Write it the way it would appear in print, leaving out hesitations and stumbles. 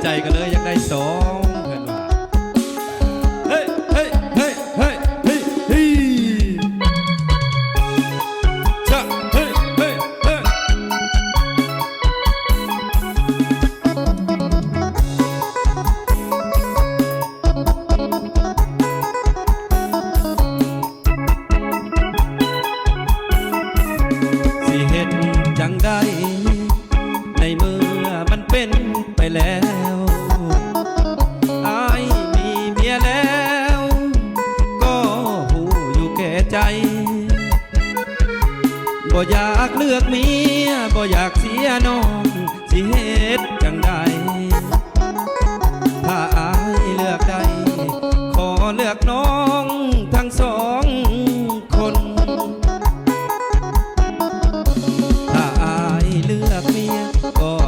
ใจกันเลยอยากได้สองเพื่อนว่าเฮ้ยเฮ้ยเฮ้ยเฮ้ยเฮ้ยเฮ้ยจ้าเฮ้ยเฮ้ยเฮ้ยสิเฮ็ดจังได้ในเมื่อมันเป็นไปแล้วอายมีเมียแล้วก็หูอยู่แก่ใจบ่อยากเลือกเมียบ่อยากเสียน้องสิเฮ็ดจัง